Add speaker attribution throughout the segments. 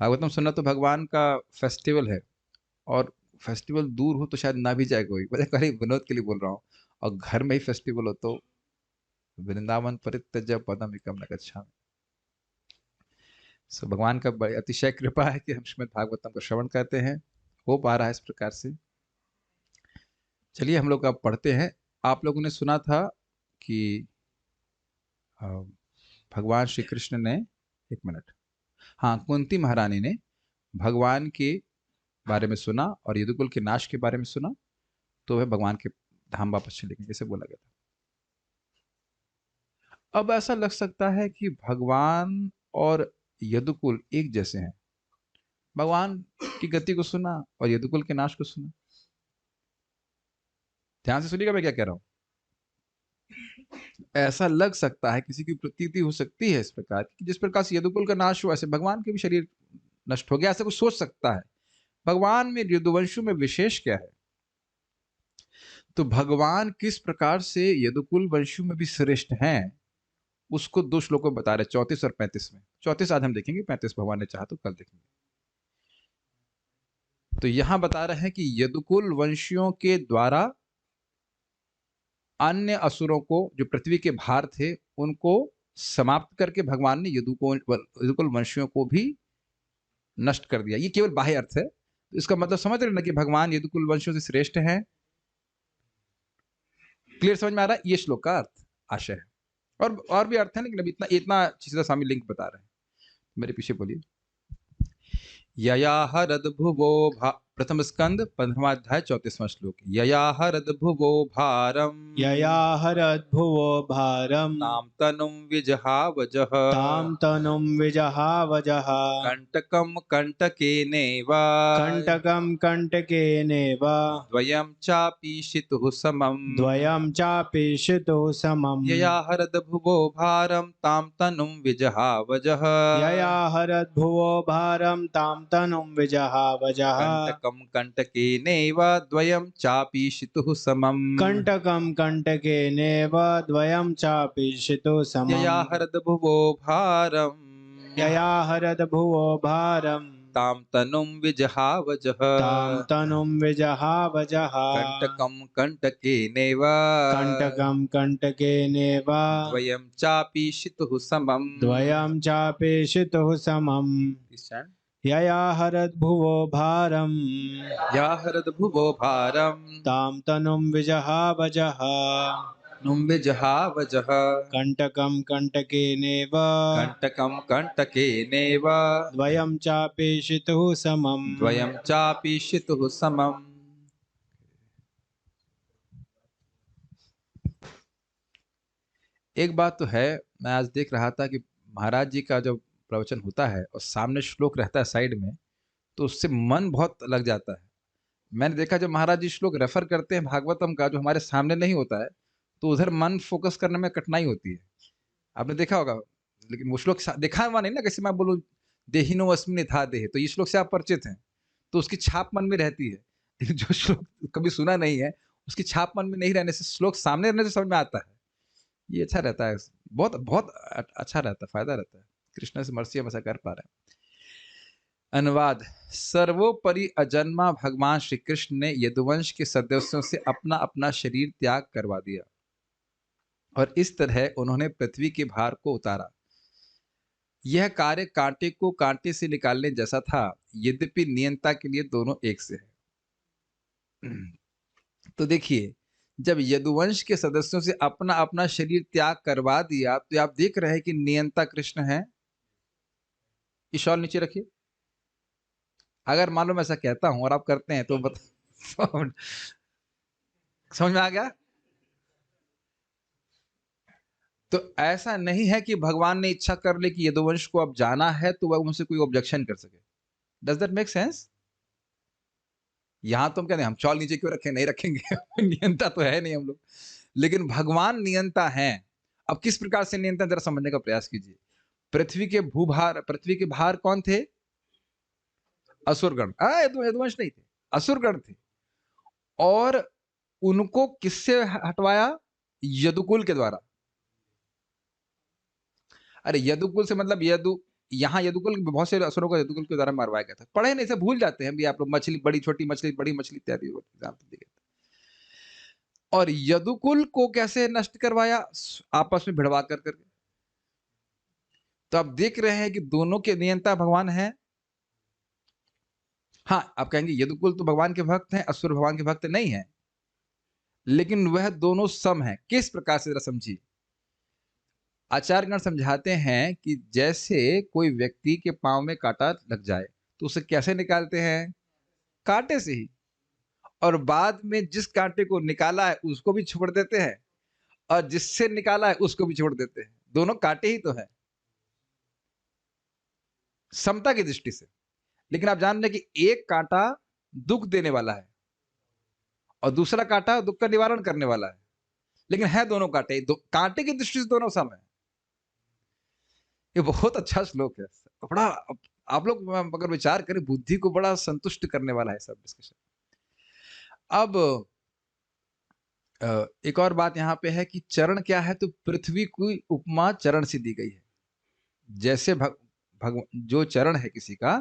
Speaker 1: भागवतम सुनना तो भगवान का फेस्टिवल है, और फेस्टिवल दूर हो तो शायद ना भी जाए कोई, मैं खाली विनोद के लिए बोल रहा हूँ। और घर में ही फेस्टिवल हो तो वृंदावन परित्यज्य पदम एकम न गच्छामि। सो भगवान का बड़ी अतिशय कृपा है कि हम श्रीमद् भागवतम का श्रवण करते हैं, हो पा रहा है इस प्रकार से। चलिए हम लोग अब पढ़ते हैं। आप लोगों ने सुना था कि अ, भगवान श्री कृष्ण ने, एक मिनट, हाँ, कुंती महारानी ने भगवान के बारे में सुना और यदुकुल के नाश के बारे में सुना, तो वह भगवान के धाम वापस चले गए, जैसे बोला गया था। अब ऐसा लग सकता है कि भगवान और यदुकुल एक जैसे हैं। भगवान की गति को सुना और यदुकुल के नाश को सुना। ध्यान से सुनिएगा मैं क्या कह रहा हूं। ऐसा लग सकता है, किसी की प्रतीति हो सकती है इस प्रकार की, कि जिस प्रकार से यदुकुल का नाश हुआ ऐसे भगवान के भी शरीर नष्ट हो गया, ऐसा कुछ सोच सकता है। भगवान में यदुवंशों में विशेष क्या है? तो भगवान किस प्रकार से यदुकुल वंशों में भी श्रेष्ठ हैं, उसको दो श्लोकों में बता रहे, 34 और 35 में। 34 आज हम देखेंगे, 35 भगवान ने चाहा तो कल देखेंगे। तो यहां बता रहे हैं कि यदुकुल वंशियों के द्वारा अन्य असुरों को, जो पृथ्वी के भार थे, उनको समाप्त करके भगवान ने यदुकुल वंशियों को भी नष्ट कर दिया। ये केवल बाह्य अर्थ है, तो इसका मतलब समझ रहे ना कि भगवान यदुकुल वंशों से श्रेष्ठ हैं। क्लियर समझ में आ रहा है? ये श्लोक का अर्थ, आशय है। और भी अर्थ है, लेकिन अभी इतना इतना सीधा स्वामी लिंक बता रहे हैं। मेरे पीछे बोलिए। ययाहरद्भुवो प्रथम स्कंद 15वां अध्याय 34वां श्लोक। ययाहरद्भुवो भारम
Speaker 2: ययाहरद्भुवो भारम
Speaker 1: ताम तनुं विजहावजः
Speaker 2: तां तनुं विजहावजः
Speaker 1: कंटकम कंटकेनेव
Speaker 2: कंटकं कंटकेनेव
Speaker 1: द्वयं चापीशितुः समम्।
Speaker 2: द्वयं चापि शितुः समम्।
Speaker 1: ययाहरद्भुवो भारम ताम तनुं विजहावजः
Speaker 2: ययाहरद्भुवो भारं तां तनुं विजहावजः
Speaker 1: कंटकम कंटकेनेव द्वयं चापीशितुः समम्।
Speaker 2: कंटकं कंटकेनेव द्वयं चापि शितुः समम्।
Speaker 1: ययाहरद्भुवो भारम
Speaker 2: ययाहरद्भुवो भारं
Speaker 1: ताम तनुं विजहावजः
Speaker 2: तां तनुं विजहावजः
Speaker 1: कंटकम कंटकेनेव
Speaker 2: कंटकं कंटकेनेव
Speaker 1: द्वयं चापीशितुः समम्।
Speaker 2: द्वयं चापि शितुः समम्। ययाहरद्भुवो भारं
Speaker 1: याहरद्भुवो भारम
Speaker 2: तां तनुं विजहावजः
Speaker 1: नुं विजहावजः
Speaker 2: कंटकं कंटकेनेव
Speaker 1: कंटकम कंटकेनेव
Speaker 2: द्वयं चापि शितुः समम्।
Speaker 1: द्वयं चापीशितुः समम्। एक बात तो है, मैं आज देख रहा था कि महाराज जी का जब प्रवचन होता है और सामने श्लोक रहता है साइड में, तो उससे मन बहुत लग जाता है। मैंने देखा जब महाराज जी श्लोक रेफर करते हैं भागवतम का, जो हमारे सामने नहीं होता है, तो उधर मन फोकस करने में कठिनाई होती है। आपने देखा होगा। लेकिन वो श्लोक देखा हुआ नहीं ना, कैसे मैं बोलूँ देहिनो अस्मिन् यथा देह, तो ये श्लोक से आप परिचित हैं, तो उसकी छाप मन में रहती है। लेकिन जो श्लोक कभी सुना नहीं है, उसकी छाप मन में नहीं रहने से, श्लोक सामने रहने से समझ में आता है। ये अच्छा रहता है, बहुत बहुत अच्छा रहता है, फायदा रहता है। कृष्ण से मर्सी हम ऐसा कर पा रहे हैं। अनुवाद। सर्वोपरि अजन्मा भगवान श्री कृष्ण ने यदुवंश के सदस्यों से अपना अपना शरीर त्याग करवा दिया, और इस तरह उन्होंने पृथ्वी के भार को उतारा। यह कार्य कांटे को कांटे से निकालने जैसा था, यद्यपि नियंता के लिए दोनों एक से है। तो देखिए, जब यदुवंश के सदस्यों से अपना अपना शरीर त्याग करवा दिया, तो आप देख रहे हैं कि नियंता कृष्ण है। ईशॉल नीचे रखिए। अगर मान लो मैं ऐसा कहता हूं और आप करते हैं तो समझ में आ गया? तो ऐसा नहीं है कि भगवान ने इच्छा कर ली कि यदुवंश को अब जाना है तो वह उनसे कोई ऑब्जेक्शन कर सके। Does that make sense? यहां तो हम कहते हैं हम चौल नीचे क्यों रखें, नहीं रखेंगे। नियंता तो है नहीं हम लोग, लेकिन भगवान नियंता है। अब किस प्रकार से नियंता, जरा समझने का प्रयास कीजिए। पृथ्वी के भार कौन थे? असुरगण। यदुवंश नहीं थे, असुरगण थे। और उनको किससे हटवाया? यदुकुल के द्वारा। अरे यदुकुल से मतलब यहाँ यदुकुल बहुत से असुरों को यदुकुल के द्वारा मरवाया गया था। पढ़े नहीं, से भूल जाते हैं भी आप लोग, मछली बड़ी छोटी मछली, बड़ी मछली इत्यादि एग्जाम्पल दिए गए थे। और यदुकुल को कैसे नष्ट करवाया? आपस में भिड़वा कर करके। तो आप देख रहे हैं कि दोनों के नियंता भगवान हैं। हाँ, आप कहेंगे यदुकुल तो भगवान के भक्त हैं, असुर भगवान के भक्त नहीं है, लेकिन वह दोनों सम है। किस प्रकार से, जरा समझिए। आचार्यगण समझाते हैं कि जैसे कोई व्यक्ति के पांव में कांटा लग जाए तो उसे कैसे निकालते हैं? कांटे से ही। और बाद में जिस कांटे को निकाला है उसको भी छोड़ देते हैं, और जिससे निकाला है उसको भी छोड़ देते हैं। दोनों कांटे ही तो है, समता की दृष्टि से। लेकिन आप जान रहे हैं कि एक कांटा दुख देने वाला है और दूसरा कांटा दुख का निवारण करने वाला है, लेकिन है दोनों कांटे। कांटे की दृष्टि से दोनों सम है। ये बहुत अच्छा श्लोक है, बड़ा। आप लोग अगर विचार करें, बुद्धि को बड़ा संतुष्ट करने वाला है सब डिस्कशन। अब एक और बात यहाँ पे है कि चरण क्या है, तो पृथ्वी की उपमा चरण से दी गई है। जैसे जो चरण है किसी का,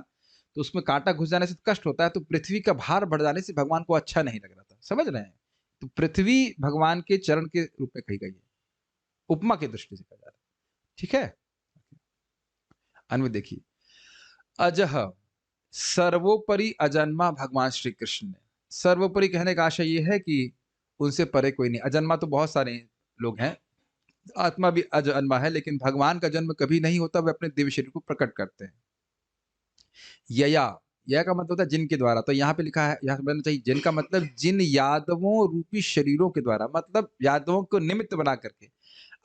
Speaker 1: तो उसमें कांटा घुस जाने से कष्ट होता है, तो पृथ्वी का भार बढ़ जाने से भगवान को अच्छा नहीं लग रहा था। समझ रहे हैं? तो पृथ्वी भगवान के चरण के रूप में कही गई है, उपमा की दृष्टि से कहा जा रहा है। ठीक है, अन्वय देखिए। अजह, सर्वोपरि अजन्मा भगवान श्री कृष्ण ने। सर्वोपरि कहने का आशय यह है कि उनसे परे कोई नहीं। अजन्मा तो बहुत सारे लोग हैं, आत्मा भी अजन्मा है, लेकिन भगवान का जन्म कभी नहीं होता, वे अपने दिव्य शरीर को प्रकट करते हैं। यया, यह का मतलब होता है जिनके द्वारा। तो यहाँ पे लिखा है, यहाँ बनना चाहिए जिनका मतलब जिन यादवों रूपी शरीरों के द्वारा, मतलब यादवों को निमित्त बना करके।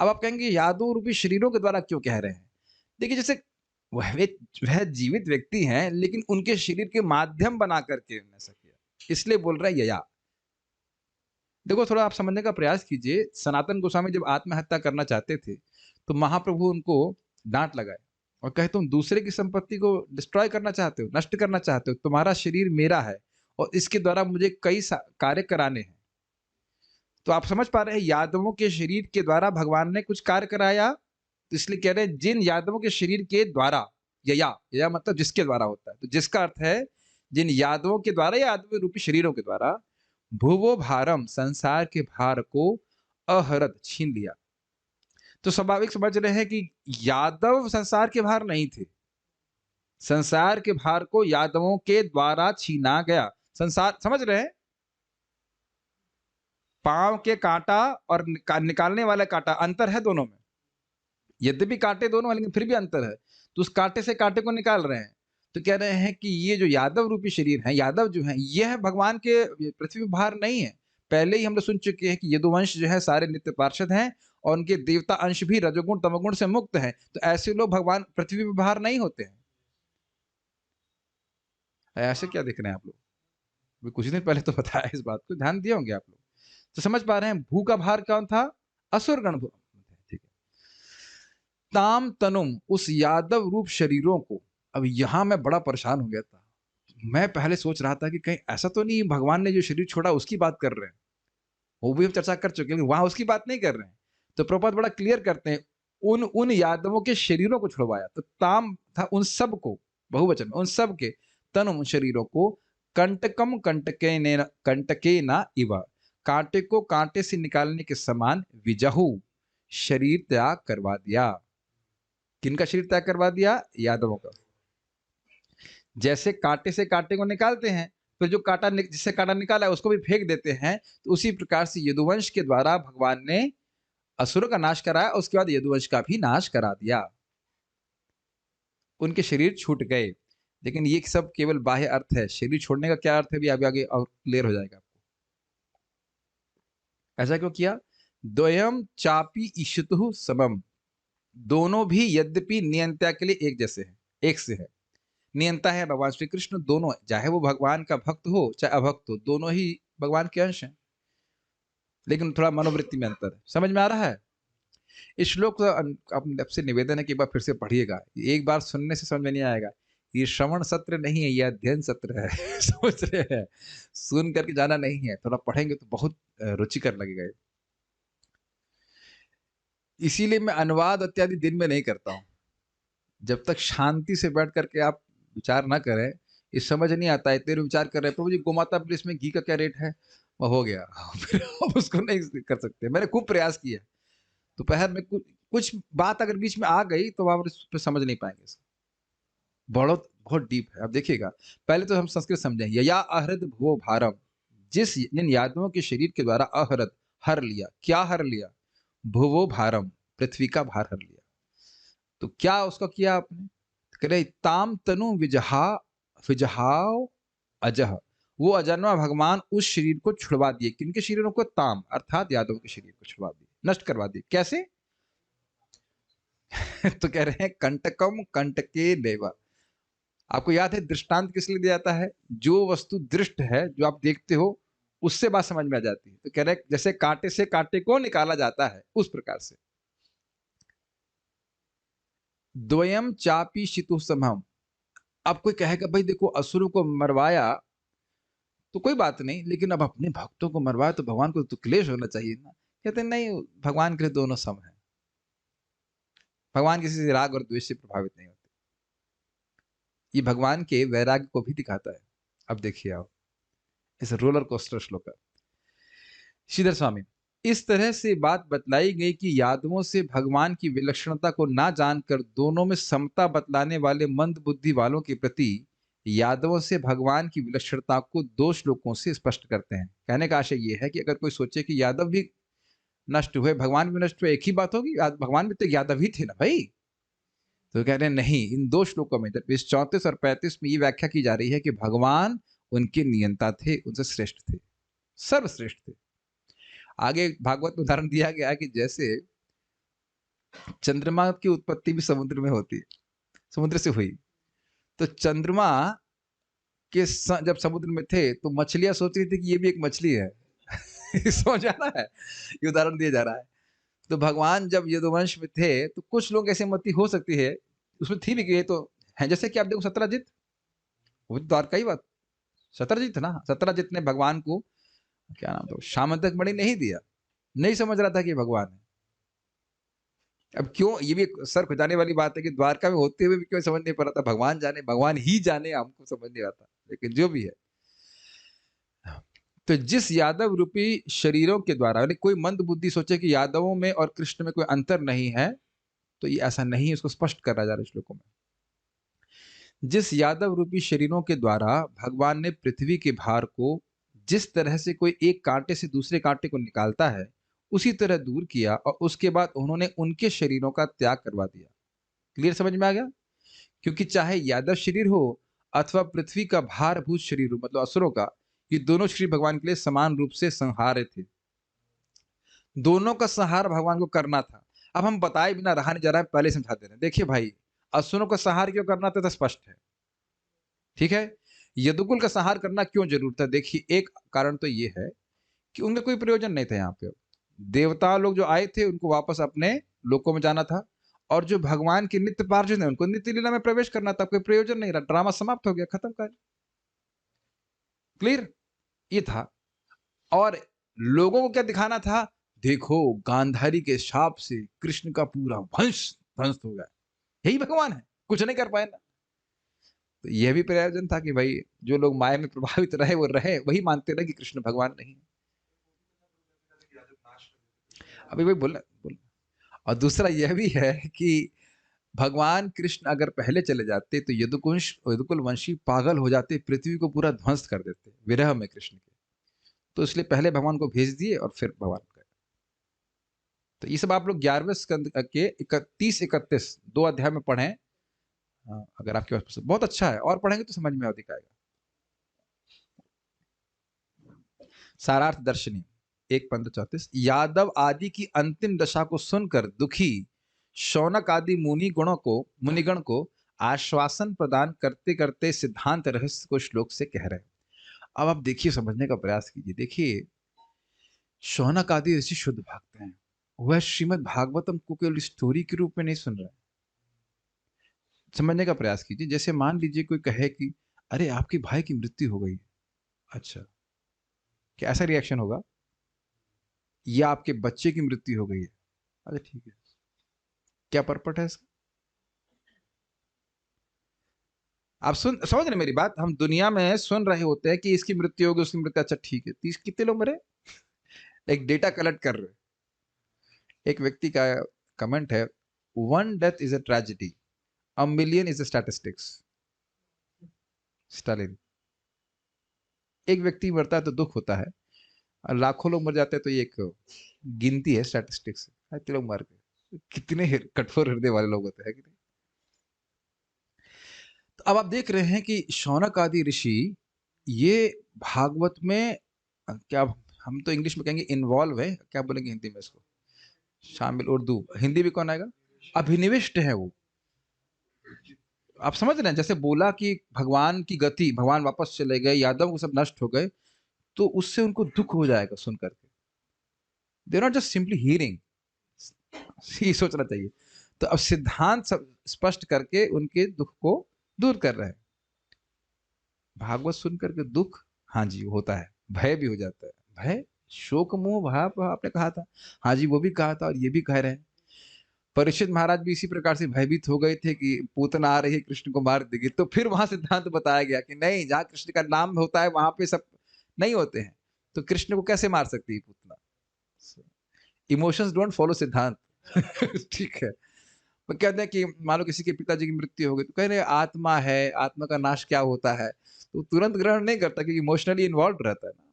Speaker 1: अब आप कहेंगे यादवों रूपी शरीरों के द्वारा क्यों कह रहे हैं? देखिए, जैसे वह जीवित व्यक्ति हैं, लेकिन उनके शरीर के माध्यम बना करके ऐसा किया, इसलिए बोल रहा है यया। देखो, थोड़ा आप समझने का प्रयास कीजिए। सनातन गोस्वामी जब आत्महत्या करना चाहते थे, तो महाप्रभु उनको डांट लगाए और कहे तुम दूसरे की संपत्ति को डिस्ट्रॉय करना चाहते हो, नष्ट करना चाहते हो। तुम्हारा शरीर मेरा है और इसके द्वारा मुझे कई कार्य कराने हैं। तो आप समझ पा रहे हैं, यादवों के शरीर के द्वारा भगवान ने कुछ कार्य कराया, तो इसलिए कह रहे हैं जिन यादवों के शरीर के द्वारा। या मतलब जिसके द्वारा होता है, तो जिसका अर्थ है जिन यादवों के द्वारा, यादव रूपी शरीरों के द्वारा, भुवो भारम, संसार के भार को अहरत, छीन लिया। तो स्वाभाविक समझ रहे हैं कि यादव संसार के भार नहीं थे, संसार के भार को यादवों के द्वारा छीना गया। संसार, समझ रहे हैं? पांव के कांटा और निकालने वाला कांटा, अंतर है दोनों में। यद्यपि कांटे दोनों है, लेकिन फिर भी अंतर है। तो उस कांटे से कांटे को निकाल रहे हैं, तो कह रहे हैं कि ये जो यादव रूपी शरीर है, यादव जो है, यह भगवान के पृथ्वी पर भार नहीं है। पहले ही हम लोग सुन चुके हैं कि यदुवंश जो है सारे नित्य पार्षद हैं, और उनके देवता अंश भी रजोगुण तमोगुण से मुक्त हैं। तो ऐसे लोग भगवान पृथ्वी पर भार नहीं होते हैं। ऐसे क्या देख रहे हैं आप लोग? कुछ दिन पहले तो बताया, इस बात को ध्यान दिए होंगे आप लोग। तो समझ पा रहे हैं, भू का भार कौन था? असुर गण। ठीक है। ताम तनुम, उस यादव रूप शरीरों को। अब यहां मैं बड़ा परेशान हो गया था। मैं पहले सोच रहा था कि कहीं ऐसा तो नहीं भगवान ने जो शरीर छोड़ा उसकी बात कर रहे हैं। वो भी हम चर्चा कर चुके हैं, वहां उसकी बात नहीं कर रहे हैं। तो प्रभुपाद बड़ा क्लियर करते हैं, उन उन यादवों के शरीरों को छुड़वाया। तो ताम था उन सब को, बहुवचन में, उन सब के, तनुम शरीरों को, कंटकम कंटके ना इव, कांटे को कांटे से निकालने के समान, विजहु, शरीर त्याग करवा दिया। किनका शरीर त्याग करवा दिया? यादवों का। जैसे कांटे से कांटे को निकालते हैं, फिर जो कांटा जिससे कांटा निकाला है उसको भी फेंक देते हैं, तो उसी प्रकार से यदुवंश के द्वारा भगवान ने असुरों का नाश कराया, उसके बाद यदुवंश का भी नाश करा दिया। उनके शरीर छूट गए। लेकिन ये सब केवल बाह्य अर्थ है, शरीर छोड़ने का क्या अर्थ है भी आगे आगे और क्लियर हो जाएगा आपको। ऐसा क्यों किया? द्वयम चापी ईशतु समम, दोनों भी यद्यपि नियंत्या के लिए एक जैसे हैं, एक से है। नियंता है भगवान श्री कृष्ण, दोनों, चाहे वो भगवान का भक्त हो चाहे अभक्त हो, दोनों ही भगवान के अंश हैं, लेकिन थोड़ा मनोवृत्ति में अंतर है। समझ में आ रहा है? इस श्लोक को आपसे निवेदन है कि एक बार फिर से पढ़िएगा। एक बार सुनने से समझ में नहीं आएगा। ये श्रवण सत्र नहीं है, ये अध्ययन सत्र है। समझ रहे हैं? सुन करके जाना नहीं है, थोड़ा पढ़ेंगे तो बहुत रुचिकर लगेगा। इसीलिए मैं अनुवाद इत्यादि दिन में नहीं करता हूँ। जब तक शांति से बैठ करके आप विचार ना करें, ये समझ नहीं आता है, तेरे विचार कर रहे हैं प्रभु जी गोमाता प्लेस में घी का क्या रेट है, वो हो गया। फिर आप उसको नहीं कर सकते। मैंने खूब प्रयास किया, दोपहर में कुछ बात अगर बीच में आ गई तो आप उस पर समझ नहीं पाएंगे। बहुत बहुत डीप है। अब देखिएगा, पहले तो हम संस्कृत समझें। यया अहृद भुवो भारम, जिस इन यादवों के शरीर के द्वारा अहृद हर लिया। क्या हर लिया? भुवो भारम, पृथ्वी का भार हर लिया। तो क्या उसका किया आपने? कह रहे ताम तनु विजहा विजहाव अजह, वो अजन्मा भगवान उस शरीर को छुड़वा दिए। किनके शरीरों को? ताम अर्थात यादवों के शरीर को छुड़वा दिए, नष्ट करवा दिए। कैसे? तो कह रहे हैं कंटकम कंटके देवा। आपको याद है दृष्टांत किस लिए दिया जाता है? जो वस्तु दृष्ट है, जो आप देखते हो, उससे बात समझ में आ जाती है। तो कह रहे हैं जैसे कांटे से कांटे को निकाला जाता है, उस प्रकार से। द्वयम चापी शितु समम। अब कोई कहेगा भाई देखो असुरों को मरवाया तो कोई बात नहीं, लेकिन अब अपने भक्तों को मरवाया तो भगवान को तो क्लेश होना चाहिए ना। कहते हैं नहीं, भगवान के लिए दोनों सम है। भगवान किसी से राग और द्वेष से प्रभावित नहीं होते। ये भगवान के वैराग्य को भी दिखाता है। अब देखिए आप इस रोलर कोस्टर श्लोक। श्रीधर स्वामी, इस तरह से बात बतलाई गई कि यादवों से भगवान की विलक्षणता को ना जानकर दोनों में समता बतलाने वाले मंद बुद्धि वालों के प्रति यादवों से भगवान की विलक्षणता को दो श्लोकों से स्पष्ट करते हैं। कहने का आशय यह है कि अगर कोई सोचे कि यादव भी नष्ट हुए, भगवान भी नष्ट हुए, एक ही बात होगी। भगवान भी तो यादव ही थे ना भाई। तो कह रहे हैं नहीं, इन दो श्लोकों में, इस 34 और 35 में ये व्याख्या की जा रही है कि भगवान उनके नियंता थे, उनसे श्रेष्ठ थे, सर्वश्रेष्ठ थे। आगे भागवत में उदाहरण दिया गया है कि जैसे चंद्रमा की उत्पत्ति भी समुद्र में होती है, समुद्र से हुई। तो चंद्रमा के जब समुद्र में थे तो मछलियां सोच रही थी कि ये भी एक मछली है। समझ आ रहा है? ये उदाहरण दिया जा रहा है। तो भगवान जब यदुवंश में थे तो कुछ लोग ऐसे मति हो सकती है, उसमें थी भी कि ये तो है। जैसे कि आप देखो सत्यजित, वो द्वारका ही बात, सत्यजित ना, सत्यजित ने भगवान को क्या नाम था, शामंतक मणि नहीं दिया, नहीं समझ रहा था कि भगवान है। अब क्यों, ये भी सर खुजाने वाली बात है कि द्वारका में होते हुए भी क्यों समझ नहीं पा रहा था। भगवान जाने, भगवान ही जाने, हमको समझ नहीं आता, लेकिन जो भी है। तो जिस यादव रूपी शरीरों के द्वारा, यानी कोई मंद बुद्धि सोचे कि यादवों में और कृष्ण में कोई अंतर नहीं है, तो ये ऐसा नहीं, इसको स्पष्ट करा जा रहा है श्लोकों में। जिस यादव रूपी शरीरों के द्वारा भगवान ने पृथ्वी के भार को जिस तरह से कोई एक कांटे से दूसरे कांटे को निकालता है, उसी तरह दूर किया, और उसके बाद उन्होंने उनके शरीरों का त्याग करवा दिया। क्लियर समझ में आ गया? क्योंकि चाहे यादव शरीर हो अथवा पृथ्वी का भारभूत शरीर हो, मतलब असुरों का, ये दोनों शरीर भगवान के लिए समान रूप से संहार्य थे। दोनों का संहार भगवान को करना था। अब हम बताए बिना रहा नहीं जा रहा है, पहले समझा दे रहे हैं। देखिए भाई, असुरों का संहार क्यों करना था तो स्पष्ट है, ठीक है। यदुकुल का संहार करना क्यों जरूर था? देखिए, एक कारण तो ये है कि उनका कोई प्रयोजन नहीं था यहाँ पे। देवता लोग जो आए थे उनको वापस अपने लोकों में जाना था, और जो भगवान के नित्य पार्षद है उनको नित्य लीला में प्रवेश करना था। कोई प्रयोजन नहीं रहा, ड्रामा समाप्त हो गया, खत्म कर। क्लियर? ये था। और लोगों को क्या दिखाना था? देखो, गांधारी के शाप से कृष्ण का पूरा वंश ध्वंस हो गया, यही भगवान है, कुछ नहीं कर पाए ना। तो यह भी प्रयोजन था कि भाई जो लोग माया में प्रभावित रहे वो रहे, वही मानते रहे कि कृष्ण भगवान नहीं। अभी वही बोल। और दूसरा यह भी है कि भगवान कृष्ण अगर पहले चले जाते तो यदुकुल वंशी पागल हो जाते, पृथ्वी को पूरा ध्वंस कर देते विरह में कृष्ण के। तो इसलिए पहले भगवान को भेज दिए और फिर भगवान गए। तो ये सब आप लोग 11वें स्कंद के 31-31 दो अध्याय में पढ़ें। अगर आपके पास बहुत अच्छा है, और पढ़ेंगे तो समझ में अधिक आएगा। सारार्थ दर्शनी 1:34। यादव आदि की अंतिम दशा को सुनकर दुखी शौनक आदि मुनिगण को आश्वासन प्रदान करते करते सिद्धांत रहस्य को श्लोक से कह रहे हैं। अब आप देखिए, समझने का प्रयास कीजिए। देखिए, शौनक आदि ऋषि शुद्ध भक्त हैं, वह श्रीमद् भागवतम को केवल स्टोरी के रूप में नहीं सुन रहे। समझने का प्रयास कीजिए। जैसे मान लीजिए कोई कहे कि अरे आपके भाई की मृत्यु हो गई। अच्छा, क्या ऐसा रिएक्शन होगा? या आपके बच्चे की मृत्यु हो गई है। अरे ठीक है, क्या पर्पट है इसका? आप समझ रहे मेरी बात? हम दुनिया में सुन रहे होते हैं कि इसकी मृत्यु होगी, उसकी मृत्यु, अच्छा ठीक है, 30 कितने लोग मरे? एक डेटा कलेक्ट कर रहे हैं। एक व्यक्ति का कमेंट है, one death is a tragedy, a million is a statistics. Stalin. एक व्यक्ति मरता है तो दुख होता है, और लाखों लोग मर जाते हैं तो ये एक गिनती है, स्टैटिस्टिक्स है। इतने लोग मर गए, कितने कठोर हृदय वाले लोग होते हैं कि नहीं? तो अब आप देख रहे हैं कि शौनक आदि ऋषि ये भागवत में क्या, हम तो इंग्लिश में कहेंगे इन्वॉल्व है, क्या बोलेंगे हिंदी में इसको? शामिल, उर्दू हिंदी भी कौन आएगा? अभिनिविष्ट है वो। आप समझ रहे हैं, जैसे बोला कि भगवान की गति, भगवान वापस चले गए, यादव को सब नष्ट हो गए, तो उससे उनको दुख हो जाएगा सुन करके। They not just simply hearing, ये सोचना चाहिए। तो अब सिद्धांत सब स्पष्ट करके उनके दुख को दूर कर रहे हैं। भागवत सुन करके दुख, हाँ जी होता है, भय भी हो जाता है। भय, शोक मोह भाव आपने कहा था, हाँ जी वो भी कहा था, और ये भी कह रहे हैं। परीक्षित महाराज भी इसी प्रकार से भयभीत हो गए थे कि पूतना आ रही है, कृष्ण को मार देगी। तो फिर वहां सिद्धांत बताया गया कि नहीं, जहां कृष्ण का नाम होता है वहां पे सब नहीं होते हैं, तो कृष्ण को कैसे मार सकती है पूतना? इमोशंस डोंट फॉलो सिद्धांत। ठीक है। वो कहते हैं कि मान लो किसी के पिताजी की मृत्यु हो गई, तो कह रहे हैं आत्मा है, आत्मा का नाश क्या होता है, तो तुरंत ग्रहण नहीं करता क्योंकि इमोशनली इन्वॉल्व रहता है ना।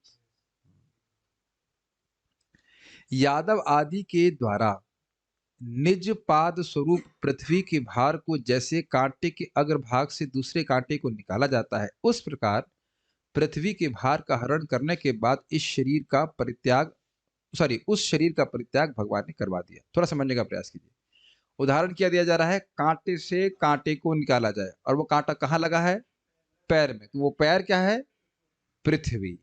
Speaker 1: यादव आदि के द्वारा निज पाद स्वरूप पृथ्वी के भार को जैसे कांटे के अग्रभाग से दूसरे कांटे को निकाला जाता है, उस प्रकार पृथ्वी के भार का हरण करने के बाद इस शरीर का परित्याग, सॉरी उस शरीर का परित्याग भगवान ने करवा दिया। थोड़ा समझने का प्रयास कीजिए। उदाहरण क्या दिया जा रहा है? कांटे से कांटे को निकाला जाए, और वो कांटा कहाँ लगा है? पैर में। तो वो पैर क्या है? पृथ्वी।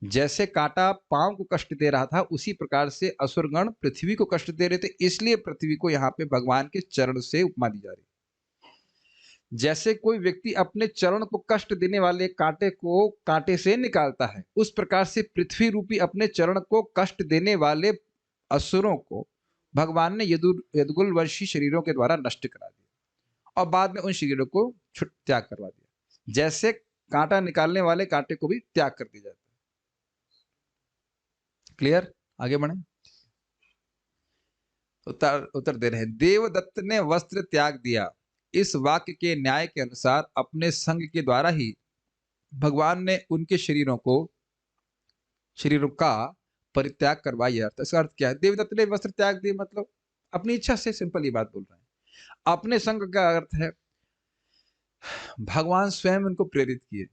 Speaker 1: जैसे कांटा पांव को कष्ट दे रहा था, उसी प्रकार से असुरगण पृथ्वी को कष्ट दे रहे थे, इसलिए पृथ्वी को यहाँ पे भगवान के चरण से उपमा दी जा रही है। जैसे कोई व्यक्ति अपने चरण को कष्ट देने वाले कांटे को कांटे से निकालता है, उस प्रकार से पृथ्वी रूपी अपने चरण को कष्ट देने वाले असुरों को भगवान ने यदुकुल वंशी शरीरों के द्वारा नष्ट करा दिया, और बाद में उन शरीरों को त्याग करवा दिया। जैसे कांटा निकालने वाले कांटे को भी त्याग कर दिया जाता है। क्लियर? आगे बढ़े। उत्तर दे रहे हैं, देवदत्त ने वस्त्र त्याग दिया। इस वाक्य के न्याय के अनुसार अपने संग के द्वारा ही भगवान ने उनके शरीरों का परित्याग करवाया। अर्थ, इसका अर्थ क्या है? देवदत्त ने वस्त्र त्याग दिए मतलब अपनी इच्छा से, सिंपल ये बात बोल रहे हैं। अपने संग का अर्थ है भगवान स्वयं उनको प्रेरित किए।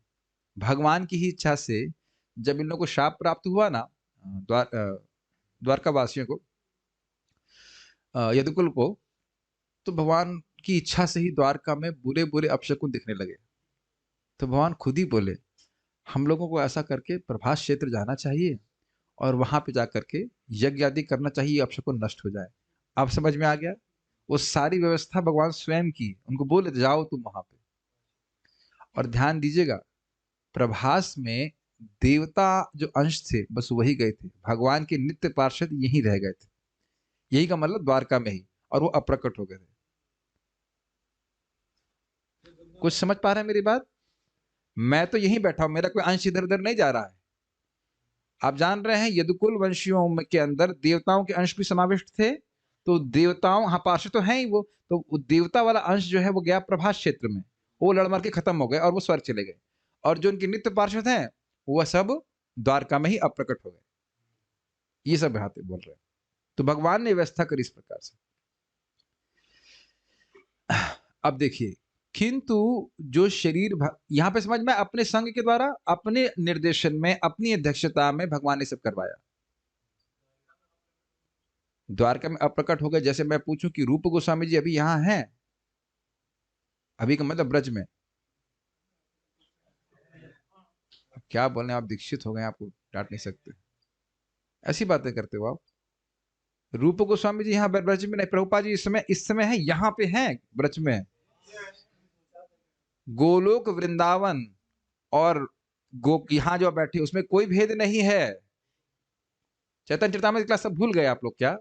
Speaker 1: भगवान की ही इच्छा से जब इन लोगों को शाप प्राप्त हुआ ना, द्वारका वासियों को, यदुकुल को, तो भगवान की इच्छा से ही द्वारका में बुरे बुरे अपशकुन दिखने लगे। तो भगवान खुद ही बोले, हम लोगों को ऐसा करके प्रभास क्षेत्र जाना चाहिए, और वहां पे जाकर के यज्ञ आदि करना चाहिए, अपशकुन नष्ट हो जाए। अब समझ में आ गया? वो सारी व्यवस्था भगवान स्वयं की, उनको बोले जाओ तुम वहां पे। और ध्यान दीजिएगा, प्रभास में देवता जो अंश थे बस वही गए थे, भगवान के नित्य पार्षद यहीं रह गए थे। यही का मतलब द्वारका में ही, और वो अप्रकट हो गए थे। कुछ समझ पा रहे हैं मेरी बात? मैं तो यहीं बैठा हूं, मेरा कोई अंश इधर उधर नहीं जा रहा है। आप जान रहे हैं यदुकुल वंशियों के अंदर देवताओं के अंश भी समाविष्ट थे, तो देवताओं, हाँ पार्षद तो हैं ही वो, तो देवता वाला अंश जो है वो गया प्रभास क्षेत्र में, वो लड़ मर के खत्म हो गए और वो स्वर्ग चले गए। और जो उनके नित्य पार्षद हैं वह सब द्वारका में ही अप्रकट हो गए। ये सब यहाँ पे बोल रहे हैं। तो भगवान ने व्यवस्था करी इस प्रकार से। अब देखिए, किंतु जो शरीर यहां पे समझ में, अपने संग के द्वारा, अपने निर्देशन में, अपनी अध्यक्षता में भगवान ने सब करवाया। द्वारका में अप्रकट हो गए। जैसे मैं पूछूं कि रूप गोस्वामी जी अभी यहां हैं, अभी का मतलब ब्रज में। अब क्या बोलने, आप दीक्षित हो गए, आपको डांट नहीं सकते, ऐसी बातें करते हो आप। रूप गोस्वामी जी यहाँ ब्रज में नहीं, प्रभुपाद जी इस समय है, यहाँ पे हैं ब्रज में। गोलोक वृंदावन और यहाँ जो बैठे उसमें कोई भेद नहीं है। चैतन्य चरितामृत क्लास सब भूल गए आप लोग क्या?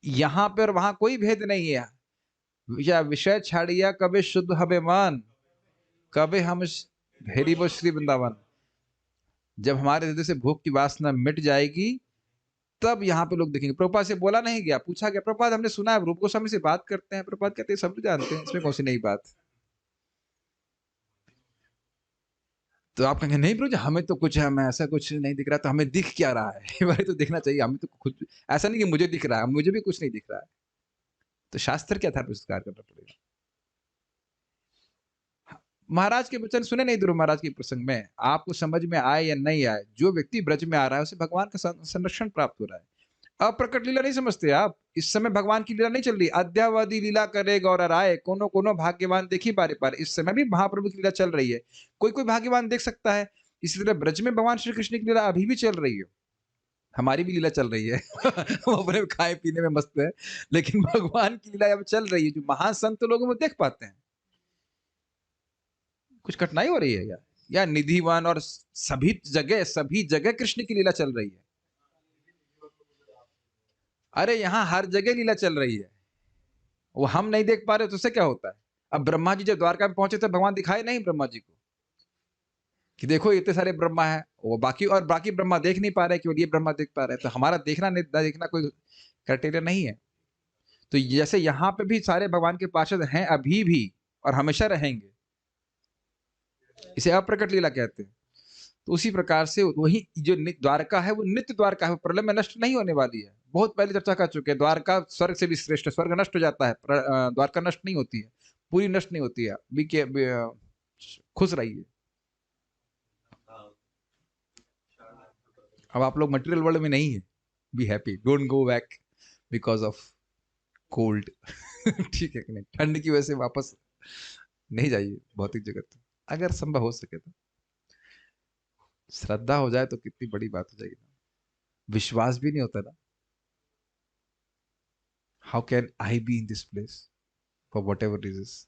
Speaker 1: यहां पर वहां कोई भेद नहीं है। या विषय छाड़िया कबे शुद्ध हबे मान, कबे हम भेरी वो श्री वृंदावन। जब हमारे हृदय से भोग की वासना मिट जाएगी तब यहाँ पे लोग देखेंगे। प्रभुपाद से बोला नहीं गया, पूछा गया, प्रभुपाद हमने सुना है रूप गोस्वामी से बात करते हैं, प्रभुपाद कहते हैं सब लोग जानते हैं, इसमें कौन सी नई बात। तो आप कहेंगे नहीं प्रभु जी हमें तो कुछ हमें ऐसा कुछ नहीं दिख रहा, तो हमें दिख क्या रहा है भाई तो देखना चाहिए, हमें तो खुद ऐसा नहीं कि मुझे दिख रहा है, मुझे भी कुछ नहीं दिख रहा है, तो शास्त्र के आधार पर स्वीकार करना पड़ेगा। महाराज के वचन सुने नहीं ध्रुव महाराज के प्रसंग में, आपको समझ में आए या नहीं आए, जो व्यक्ति ब्रज में आ रहा है उसे भगवान का संरक्षण प्राप्त हो रहा है। अप्रकट लीला नहीं समझते आप, इस समय भगवान की लीला नहीं चल रही, अद्यावधि लीला करे गौर राय, कोनो कोनो भाग्यवान देखी बारे बार। इस समय भी महाप्रभु की लीला चल रही है, कोई कोई भाग्यवान देख सकता है। इसी तरह ब्रज में भगवान श्री कृष्ण की लीला अभी भी चल रही है, हमारी भी लीला चल रही है वो अपने खाए पीने में मस्त है, लेकिन भगवान की लीला अब चल रही है, जो महान संत लोग वो देख पाते हैं। कुछ कठिनाई हो रही है या निधिवान और सभी जगह कृष्ण की लीला चल रही है। अरे यहाँ हर जगह लीला चल रही है, वो हम नहीं देख पा रहे तो उससे क्या होता है। अब ब्रह्मा जी जब द्वारका में पहुंचे तो भगवान दिखाए नहीं ब्रह्मा जी को कि देखो इतने सारे ब्रह्मा है, वो बाकी ब्रह्मा देख नहीं पा रहे, केवल ये ब्रह्मा देख पा रहे हैं। तो हमारा देखना नहीं देखना कोई क्राइटेरिया नहीं है। तो जैसे यहाँ पे भी सारे भगवान के पार्षद हैं अभी भी और हमेशा रहेंगे, इसे अप्रकट लीला कहते हैं। तो उसी प्रकार से वही जो द्वारका है वो नित्य द्वारका है, प्रलय में नष्ट नहीं होने वाली है। बहुत पहले चर्चा कर चुके हैं, द्वारका स्वर्ग से भी श्रेष्ठ है, स्वर्ग नष्ट हो जाता है, द्वारका नष्ट नहीं होती है, पूरी नष्ट नहीं होती है। खुश रहिए। अब आप लोग मटेरियल वर्ल्ड में नहीं है, be happy, don't go back because of cold ठीक है कि नहीं, ठंड की वजह से वापस नहीं जाइए भौतिक जगत, अगर संभव हो सके तो। श्रद्धा हो जाए तो कितनी बड़ी बात हो जाएगी, विश्वास भी नहीं होता ना। How can I be in this place for what ever reasons.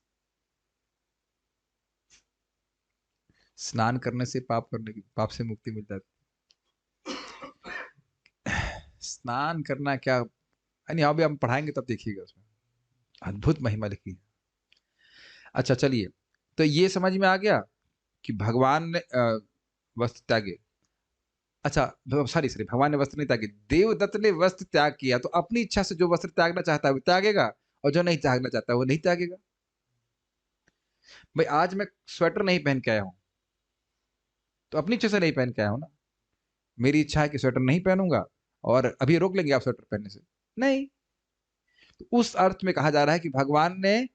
Speaker 1: स्नान करने से पाप से मुक्ति मिल जाती। स्नान करना क्या, यानी अभी हम पढ़ाएंगे तब देखिएगा, उसमें अद्भुत महिमा लिखी है। अच्छा चलिए, तो ये समझ में आ गया कि भगवान ने वस्त्र त्यागे। अच्छा सॉरी भगवान ने वस्त्र नहीं त्यागे, देवदत्त ने वस्त्र त्याग किया, तो अपनी इच्छा से जो वस्त्र त्यागना चाहता है वो त्यागेगा, और जो नहीं त्यागना चाहता है वो नहीं त्यागेगा। भाई आज मैं स्वेटर नहीं पहन के आया हूं तो अपनी इच्छा से नहीं पहन के आया हूं ना, मेरी इच्छा है कि स्वेटर नहीं पहनूंगा, और अभी रोक लेंगे आप स्वेटर पहनने से, नहीं। तो उस अर्थ में कहा जा रहा है कि भगवान ने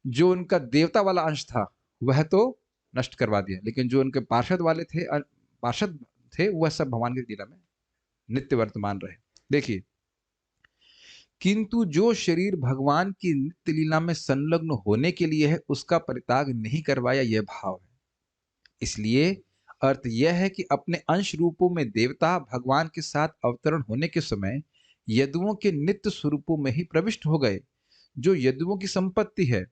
Speaker 1: जो उनका देवता वाला अंश था वह तो नष्ट करवा दिया, लेकिन जो उनके पार्षद थे वह सब भगवान की लीला में नित्य वर्तमान रहे। देखिए, किंतु जो शरीर भगवान की नित्य लीला में संलग्न होने के लिए है उसका परित्याग नहीं करवाया, यह भाव है। इसलिए अर्थ यह है कि अपने अंश रूपों में देवता भगवान के साथ अवतरण होने के समय यदुओं के नित्य स्वरूपों में ही प्रविष्ट हो गए, जो यदुओं की संपत्ति है।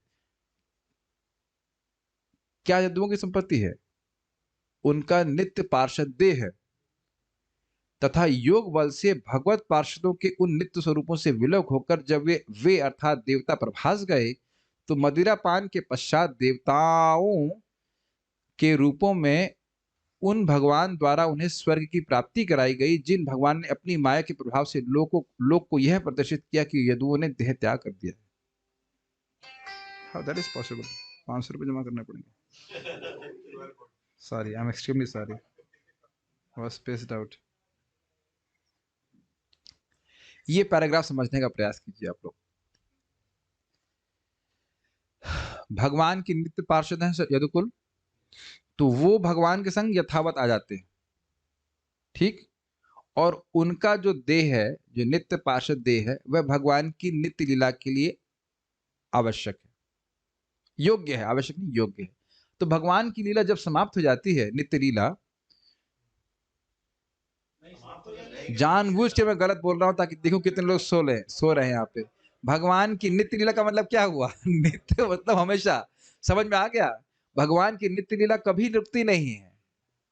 Speaker 1: क्या यदुओं की संपत्ति है? उनका नित्य पार्षद देह है, तथा योग बल से भगवत पार्षदों के उन नित्य स्वरूपों से विलग होकर जब वे अर्थात देवता प्रभास गए, तो मदिरा पान के पश्चात देवताओं के रूपों में उन भगवान द्वारा उन्हें स्वर्ग की प्राप्ति कराई गई, जिन भगवान ने अपनी माया के प्रभाव से लोक को यह प्रदर्शित किया कि यदुओं ने देह त्याग कर दिया। How that is possible? 500 रुपये जमा करने पड़ेंगे। Sorry, I am extremely sorry, was spaced out. ये पैराग्राफ समझने का प्रयास कीजिए आप लोग। भगवान की नित्य पार्षद हैं यदुकुल, तो वो भगवान के संग यथावत आ जाते हैं, ठीक। और उनका जो देह है, जो नित्य पार्षद देह है, वह भगवान की नित्य लीला के लिए आवश्यक है, योग्य है, आवश्यक नहीं योग्य है। तो भगवान की लीला जब समाप्त हो जाती है, नित्य लीला, जानबूझ के मैं गलत बोल रहा हूं ताकि देखो कितने लोग सो रहे हैं यहाँ पे। भगवान की नित्य लीला का मतलब क्या हुआ? नित्य मतलब हमेशा, समझ में आ गया? भगवान की नित्य लीला कभी रुकती नहीं है,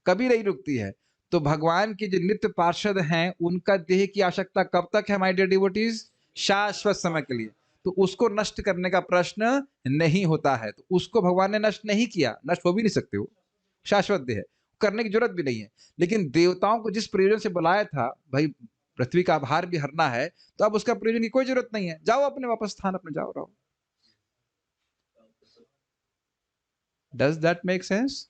Speaker 1: कभी नहीं रुकती है। तो भगवान के जो नित्य पार्षद हैं उनका देह की आवश्यकता कब तक है माय डियर डिवोटीज? शाश्वत समय के लिए। तो उसको नष्ट करने का प्रश्न नहीं होता है। तो उसको भगवान ने नष्ट नहीं किया, नष्ट हो भी नहीं सकते, वो शाश्वत देह है, करने की जरूरत भी नहीं है। लेकिन देवताओं को जिस प्रयोजन से बुलाया था, भाई पृथ्वी का आभार भी हरना है, तो अब उसका प्रयोजन की कोई जरूरत नहीं है, जाओ अपने वापस स्थान अपने जाओ रहो। Does that make sense?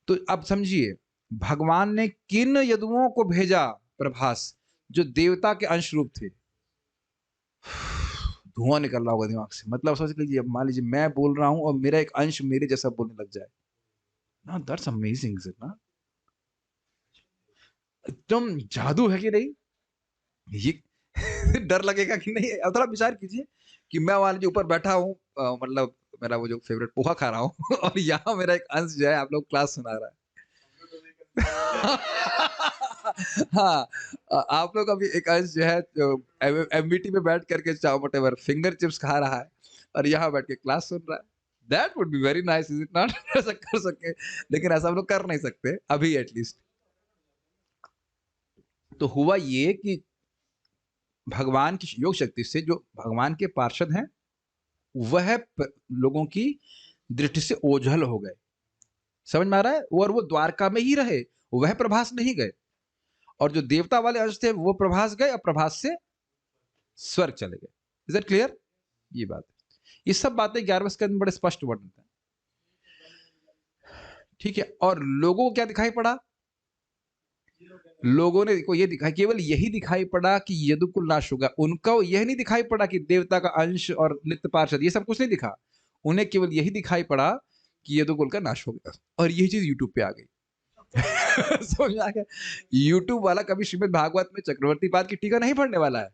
Speaker 1: तो अब समझिए भगवान ने किन यदुओं को भेजा प्रभास, जो देवता के अंश रूप थे। धुआं निकल रहा होगा दिमाग से, मतलब सोच लीजिए, मान लीजिए मैं बोल रहा हूं और मेरा एक अंश मेरे जैसा बोलने लग जाए ना, दैट्स अमेजिंग ना, एकदम जादू है कि नहीं ये? डर लगेगा कि नहीं? अब थोड़ा विचार कीजिए कि मैं मान लीजिए ऊपर बैठा हूँ, मतलब मेरा वो जो फेवरेट पोहा खा रहा हूँ और यहाँ मेरा एक अंश जो है आप लोग क्लास सुना रहा है। हाँ, आप लोग अभी एक अंश जो है एमबीटी में बैठ करके वट एवर फिंगर चिप्स खा रहा है और यहाँ बैठ के क्लास सुन रहा है। That would be very nice, is it not? ऐसा कर सके, लेकिन ऐसा हम लोग कर नहीं सकते अभी एटलीस्ट। तो हुआ ये कि भगवान की योग शक्ति से जो भगवान के पार्षद हैं वह लोगों की दृष्टि से ओझल हो गए, समझ में आ रहा है? और वो द्वारका में ही रहे, वह प्रभास नहीं गए। और जो देवता वाले अंश थे वो प्रभास गए और प्रभास से स्वर्ग चले गए। Is that clear? ये बात है, ये सब बातें 11वें स्कंद में बड़े स्पष्ट वर्णन है, ठीक है। और लोगों को क्या दिखाई पड़ा? लोगों ने को ये दिखाई, केवल यही दिखाई पड़ा कि यदुकुल नाश होगा, उनको यह नहीं दिखाई पड़ा कि देवता का अंश और नित्य पार्षद, ये सब कुछ नहीं दिखा। उन्हें केवल यही दिखाई पड़ा कि यदुकुल का नाश हो गया, और यही चीज यूट्यूब पे आ गई। समझ में आ गया? यूट्यूब वाला कभी श्रीमद् भागवत में चक्रवर्ती पाद की टीका नहीं पढ़ने वाला है,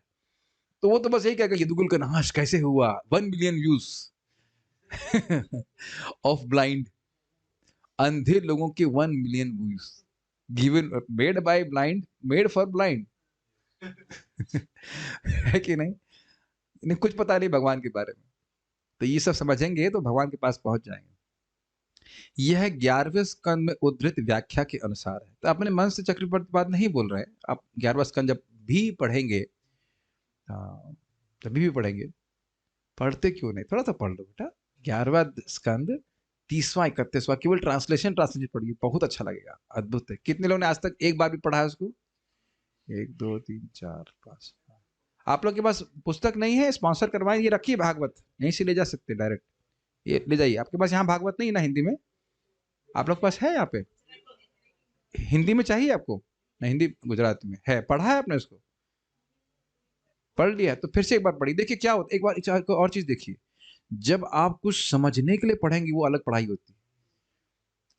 Speaker 1: तो वो तो बस यही कहेगा यदुकुल का नाश कैसे हुआ, 1 बिलियन व्यूज ऑफ ब्लाइंड, अंधे लोगों के 1 million views given, made by blind, made for blind. है कि नहीं? इन्हें कुछ पता नहीं भगवान के बारे में, तो ये सब समझेंगे तो भगवान के पास पहुंच जाएंगे। यह 11वें स्कंद में उद्धृत व्याख्या के अनुसार है। तो अपने मन से चक्रवर्ती बात नहीं बोल रहे हैं, आप 11वां स्कंद जब भी पढ़ेंगे, तभी भी पढ़ेंगे, पढ़ते क्यों नहीं, थोड़ा सा पढ़ लो बेटा। 11वां स्कंद 30वां 31वां केवल ट्रांसलेशन पढ़िए, बहुत अच्छा लगेगा, अद्भुत है। कितने लोगों ने आज तक एक बार भी पढ़ा है उसको? 1 2 3 4 5। आप लोग के पास पुस्तक नहीं है, स्पॉन्सर करवाएं, ये रखिए भागवत, यहीं से ले जा सकते डायरेक्ट, ये ले जाइए। आपके पास यहाँ भागवत नहीं ना हिंदी में? आप लोग के पास है यहाँ पे? हिंदी में चाहिए आपको ना? हिंदी गुजराती में है, पढ़ा है आपने उसको? पढ़ लिया तो फिर से एक बार पढ़िए, देखिए क्या होता है। एक बार और चीज देखिए, जब आप कुछ समझने के लिए पढ़ेंगे वो अलग पढ़ाई होती है।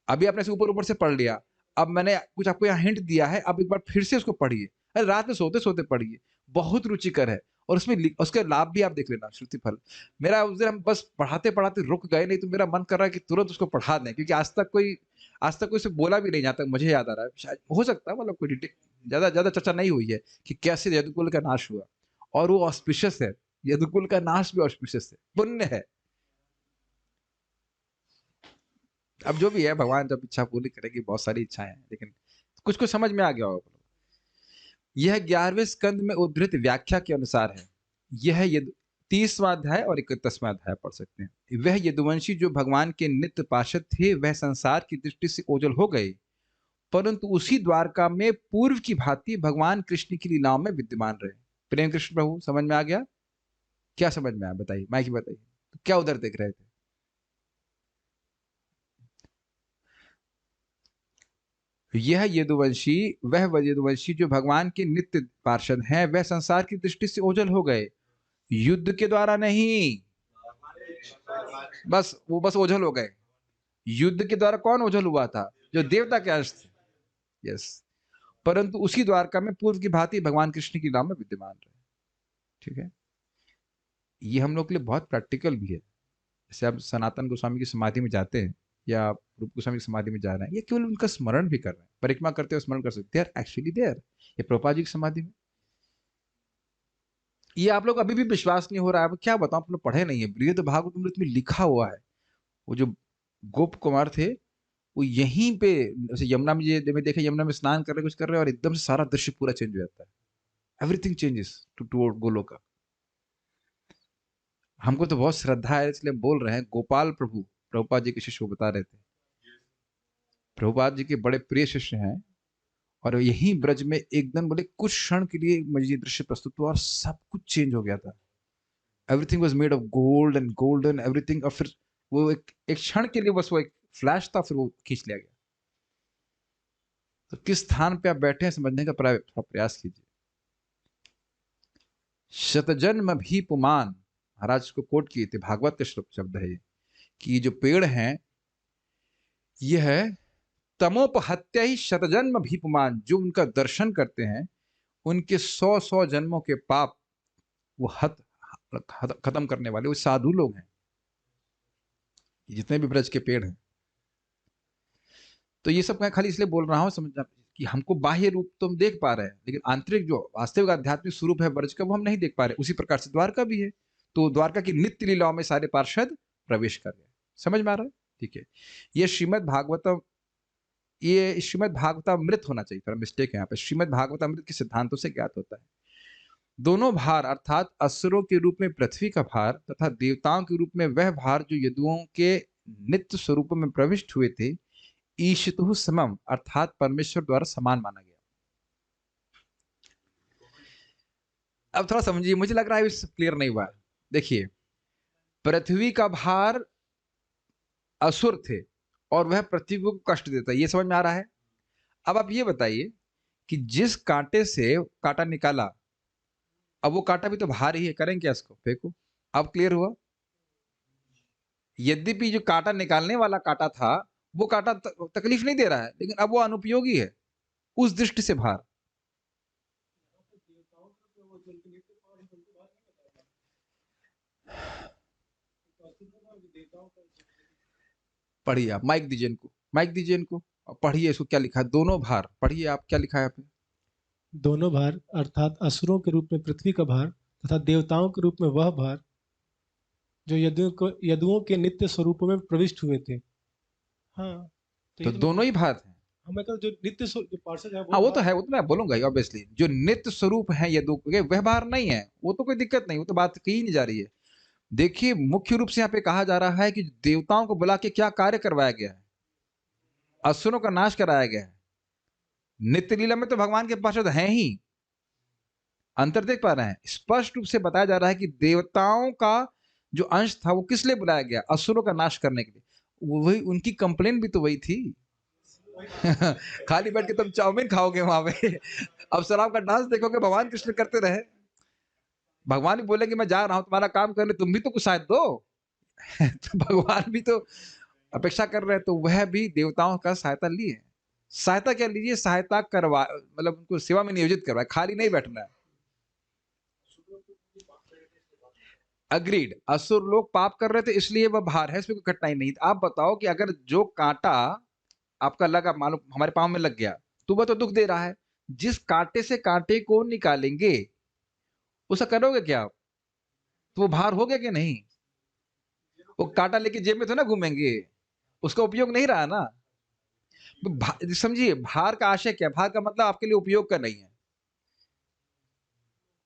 Speaker 1: अभी आपने ऊपर ऊपर से पढ़ लिया, अब मैंने कुछ आपको यहाँ हिंट दिया है, अब एक बार फिर से उसको पढ़िए, अरे रात में सोते सोते पढ़िए, बहुत रुचिकर है। और उसमें उसके लाभ भी आप देख लेना, श्रुति फल। मेरा उस दिन हम बस पढ़ाते पढ़ाते रुक गए, नहीं तो मेरा मन कर रहा है कि तुरंत उसको पढ़ा दें, क्योंकि आज तक कोई से बोला भी नहीं, जहाँ तक मुझे याद आ रहा है। शायद हो सकता है, मतलब कोई ज्यादा ज्यादा चर्चा नहीं हुई है कि कैसे यदुकुल का नाश हुआ, और वो ऑस्पिशियस है। यदुकुल का नाश भी ऑस्पिशियस है, पुण्य है। अब जो भी है, भगवान जब इच्छा पूरी करेगी, बहुत सारी इच्छाएं हैं, लेकिन कुछ कुछ समझ में आ गया होगा। यह 11वें स्कंद में उद्धृत व्याख्या के अनुसार है। यह 30वां अध्याय और 31वां अध्याय पढ़ सकते हैं। वह यदुवंशी जो भगवान के नित्य पार्षद थे, वह संसार की दृष्टि से ओझल हो गए, परंतु उसी द्वारका में पूर्व की भांति भगवान कृष्ण की लीलाओं में विद्यमान रहे। प्रेम कृष्ण प्रभु, समझ में आ गया? क्या समझ में आया बताइए, माइक बताइए, तो क्या उधर देख रहे थे? यह यदुवंशी, वह यदुवंशी जो भगवान के नित्य पार्षद हैं, वह संसार की दृष्टि से ओझल हो गए, युद्ध के द्वारा नहीं, बस ओझल हो गए। युद्ध के द्वारा कौन ओझल हुआ था? जो देवता के अंश थे, यस। परंतु उसी द्वारका में पूर्व की भांति भगवान कृष्ण की लीला में विद्यमान रहे। ठीक है, ये हम लोग के लिए बहुत प्रैक्टिकल भी है। जैसे आप सनातन गोस्वामी की समाधि में जाते हैं या रूप गोस्वामी की समाधि में जा रहे हैं, ये केवल उनका स्मरण भी कर रहे हैं, परिक्रमा करते हुए स्मरण कर सकते हैं, एक्चुअली देयर। ये प्रभुपाद जी की समाधि में, ये आप लोग अभी भी विश्वास नहीं हो रहा है, क्या बताऊं, आप लोग पढ़े नहीं है। बृहद भागवत में लिखा हुआ है, वो जो गोप कुमार थे, वो यहीं पे जैसे यमुना में देखे, यमुना में स्नान कर रहे, कुछ कर रहे हैं, और एकदम से सारा दृश्य पूरा चेंज हो जाता है। Everything changes to toward Goloka. हमको तो बहुत श्रद्धा है इसलिए बोल रहे हैं। गोपाल प्रभु प्रभुपाद जी के शिष्य वो बता रहे थे, प्रभुपाद जी के बड़े प्रिय शिष्य हैं, और यहीं ब्रज में एकदम बोले कुछ क्षण के लिए मुझे ये दृश्य प्रस्तुत हुआ और सब कुछ चेंज हो गया था। Everything was made of gold and golden everything, और फिर वो एक एक क्षण के लिए बस वो एक फ्लैश था, फिर वो खींच लिया गया। तो किस स्थान पे आप बैठे हैं समझने का थोड़ा प्रयास कीजिए। शतजन्म भी पुमान, महाराज को कोट किए थे, भागवत के श्लोक शब्द है ये, कि जो पेड़ हैं यह है तमोपहत्या ही शतजन्म भी पुमान, जो उनका दर्शन करते हैं उनके 100 जन्मों के पाप वो खत्म करने वाले वो साधु लोग हैं, जितने भी ब्रज के पेड़ हैं। तो ये सब मैं खाली इसलिए बोल रहा हूं समझना कि हमको बाह्य रूप तो हम देख पा रहे हैं, लेकिन आंतरिक जो वास्तविक आध्यात्मिक स्वरूप है ब्रज का वो हम नहीं देख पा रहे। उसी प्रकार से द्वारका भी है, तो द्वारका की नित्य लीलाओं में सारे पार्षद प्रवेश कर गए। समझ में आ रहा है? ठीक है। ये श्रीमद् भागवतम, ये श्रीमद् भागवतामृत होना चाहिए, पर मिस्टेक है यहाँ पे। श्रीमद् भागवतामृत के सिद्धांतों से ज्ञात होता है दोनों भार, अर्थात असुरों के रूप में पृथ्वी का भार तथा देवताओं के रूप में वह भार जो यदुओं के नित्य स्वरूप में प्रविष्ट हुए थे, ईशितु समम, अर्थात परमेश्वर द्वारा समान माना गया। अब थोड़ा समझिए, मुझे लग रहा है क्लियर नहीं हुआ। देखिए, पृथ्वी का भार असुर थे और वह पृथ्वी को कष्ट देता है, ये समझ में आ रहा है। अब आप ये बताइए कि जिस कांटे से कांटा निकाला, अब वो कांटा भी तो भार ही है, करें क्या इसको, फेंको। अब क्लियर हुआ। यद्यपि जो कांटा निकालने वाला कांटा था वो कांटा तकलीफ नहीं दे रहा है, लेकिन अब वो अनुपयोगी है, उस दृष्टि से भार। पढ़िए आप, माइक दीजिए इनको, माइक दीजिए इनको, और पढ़िए इसको क्या लिखा है, दोनों भार। पढ़िए आप, क्या लिखा है यहाँ पे?
Speaker 3: दोनों भार अर्थात असुरों के रूप में पृथ्वी का भार तथा देवताओं के रूप में वह भार जो यदुओं के नित्य स्वरूपों में प्रविष्ट हुए थे। हाँ,
Speaker 1: तो दोनों ही भार हैं।
Speaker 3: हमें तो जो नित्य जो पार्षद है
Speaker 1: हाँ वो तो है, वो तो मैं बोलूंगा ही ऑब्वियसली। जो नित्य स्वरूप है यदु के, वह भार नहीं है, वो तो कोई दिक्कत नहीं, वो तो बात कही नहीं जा रही है। देखिए, मुख्य रूप से यहाँ पे कहा जा रहा है कि देवताओं को बुला के क्या कार्य करवाया गया है, असुरों का नाश कराया गया है। नित्य लीला में तो भगवान के पार्षद हैं ही, अंतर देख पा रहे हैं। स्पष्ट रूप से बताया जा रहा है कि देवताओं का जो अंश था वो किस लिए बुलाया गया, असुरों का नाश करने के लिए। वही उनकी कंप्लेन भी तो वही थी। खाली बैठ के तुम चाउमीन खाओगे वहां पे, अब शराब का डांस देखोगे, भगवान कृष्ण करते रहे। भगवान भी बोले कि मैं जा रहा हूं तुम्हारा काम करने, तुम भी तो कुछ शायद दो। तो भगवान भी तो अपेक्षा कर रहे हैं, तो वह भी देवताओं का सहायता लिए। सहायता क्या लीजिए, सहायता करवा, मतलब उनको सेवा में नियोजित करवाए, खाली नहीं बैठना है। अग्रीड, असुर लोग पाप कर रहे थे इसलिए वह भार है, इसमें कोई कठिनाई नहीं। आप बताओ कि अगर जो कांटा आपका लगा, मालूम हमारे पांव में लग गया, तो वह तो दुख दे रहा है। जिस कांटे से कांटे को निकालेंगे उसका करोगे क्या आप, तो वो भार हो गया कि नहीं? वो कांटा लेके जेब में तो ना घूमेंगे, उसका उपयोग नहीं रहा ना। समझिए, भार का आशय क्या, भार का मतलब आपके लिए उपयोग का नहीं है,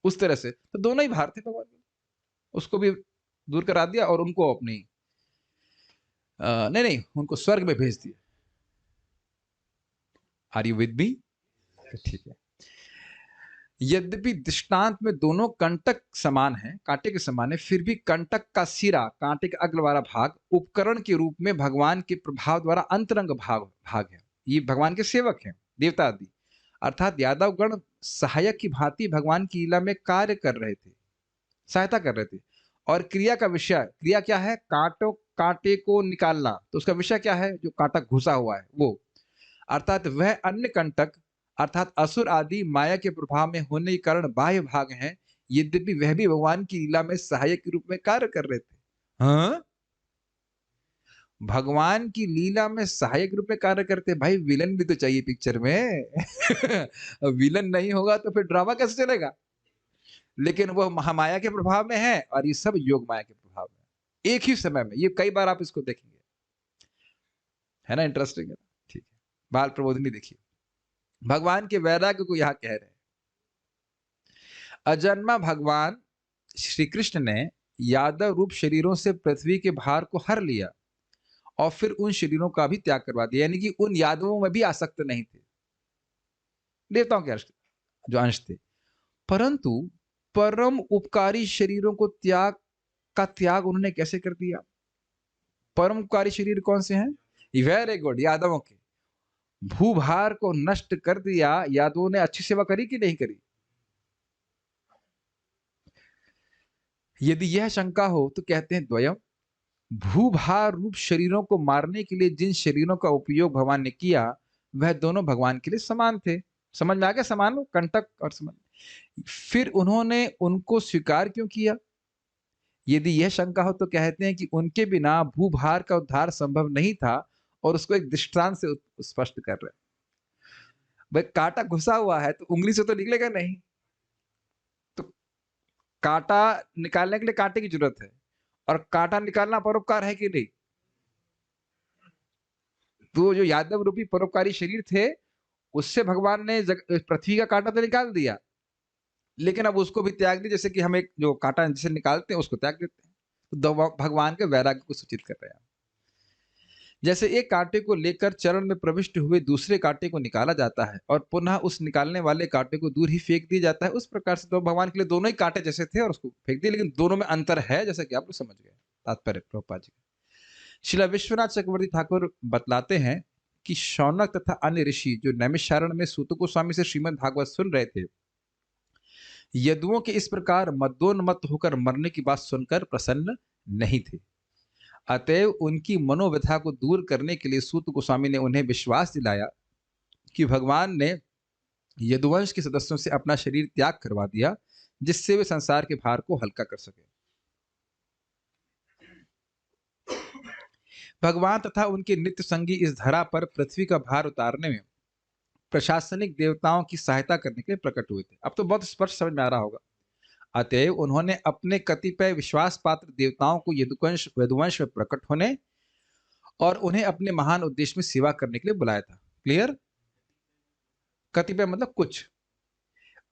Speaker 1: उस तरह से। तो दोनों ही भार थे भगवान, उसको भी दूर करा दिया और उनको अपनी नहीं नहीं, उनको स्वर्ग में भेज दिया। Are you with me? ठीक है। यद्यपि दृष्टांत में दोनों कंटक समान है, कांटे के समान है, फिर भी कंटक का सिरा, कांटे का अग्र वाला भाग, उपकरण के रूप में भगवान के प्रभाव द्वारा अंतरंग भाग है। ये भगवान के सेवक हैं, देवता आदि, अर्थात यादव गण सहायक की भांति भगवान की लीला में कार्य कर रहे थे, सहायता कर रहे थे। और क्रिया का विषय, क्रिया क्या है, कांटे को निकालना, तो उसका विषय क्या है, जो कांटा घुसा हुआ है वो, अर्थात वह अन्य कंटक अर्थात असुर आदि माया के प्रभाव में होने के कारण बाह्य भाग हैं, यद्यपि वह भी भगवान की लीला में सहायक के रूप में कार्य कर रहे थे। हाँ, भगवान की लीला में सहायक रूप में कार्य करते। भाई विलन भी तो चाहिए पिक्चर में। विलन नहीं होगा तो फिर ड्रामा कैसे चलेगा? लेकिन वह महामाया के प्रभाव में है और ये सब योग माया के प्रभाव में, एक ही समय में। ये कई बार आप इसको देखेंगे, है ना, इंटरेस्टिंग है। ठीक है, बाल प्रबोधिनी देखिए, भगवान के वैराग्य को यहां कह रहे हैं। अजन्मा भगवान श्री कृष्ण ने यादव रूप शरीरों से पृथ्वी के भार को हर लिया और फिर उन शरीरों का भी त्याग करवा दिया, यानी कि उन यादवों में भी आसक्त नहीं थे, देवताओं के जो अंश थे, परंतु परम उपकारी शरीरों को त्याग उन्होंने कैसे कर दिया? परम उपकारी शरीर कौन से हैं? वेरी गुड, यादवों के। भूभार को नष्ट कर दिया। यादवों ने अच्छी सेवा करी कि नहीं करी? यदि यह शंका हो तो कहते हैं द्वयम, भूभार रूप शरीरों को मारने के लिए जिन शरीरों का उपयोग भगवान ने किया वह दोनों भगवान के लिए समान थे। समझ में आ गया? समान, कंटक और समान। फिर उन्होंने उनको स्वीकार क्यों किया? यदि यह शंका हो तो कहते हैं कि उनके बिना भूभार का उद्धार संभव नहीं था और उसको एक दृष्टांत से स्पष्ट कर रहे हैं। भाई कांटा घुसा हुआ है तो उंगली से तो निकलेगा नहीं, तो कांटा निकालने के लिए कांटे की जरूरत है, और कांटा निकालना परोपकार है कि नहीं? तो जो यादव रूपी परोपकारी शरीर थे उससे भगवान ने पृथ्वी का कांटा तो निकाल दिया, लेकिन अब उसको भी त्याग दिया, जैसे कि हम एक जो कांटा जिसे निकालते हैं उसको त्याग देते हैं। तो भगवान के वैराग्य को सूचित कर रहे हैं। जैसे एक कांटे को लेकर चरण में प्रविष्ट हुए दूसरे कांटे को निकाला जाता है और पुनः उस निकालने वाले कांटे को दूर ही फेंक दिया जाता है, उस प्रकार से तो भगवान के लिए दोनों ही कांटे जैसे थे और उसको फेंक दिए, लेकिन दोनों में अंतर है, जैसा कि आप लोग समझ गए तात्पर्य प्रभुपाद जी। श्रील विश्वनाथ चक्रवर्ती ठाकुर बतलाते हैं कि शौनक तथा अन्य ऋषि जो नैमिषारण्य में सूत गोस्वामी से श्रीमद् भागवत सुन रहे थे, यदुओं के इस प्रकार मदोन्मत्त होकर मरने की बात सुनकर प्रसन्न नहीं थे। अतएव उनकी मनोव्यथा को दूर करने के लिए सूत गोस्वामी ने उन्हें विश्वास दिलाया कि भगवान ने यदुवंश के सदस्यों से अपना शरीर त्याग करवा दिया, जिससे वे संसार के भार को हल्का कर सके। भगवान तथा उनके नित्य संगी इस धरा पर पृथ्वी का भार उतारने में प्रशासनिक देवताओं की सहायता करने के लिए प्रकट हुए थे। अब तो बहुत स्पष्ट समझ में आ रहा होगा। अतएव उन्होंने अपने कतिपय विश्वास पात्र देवताओं को यदुवंश में प्रकट होने और उन्हें अपने महान उद्देश्य में सेवा करने के लिए बुलाया था। क्लियर? कतिपय मतलब कुछ।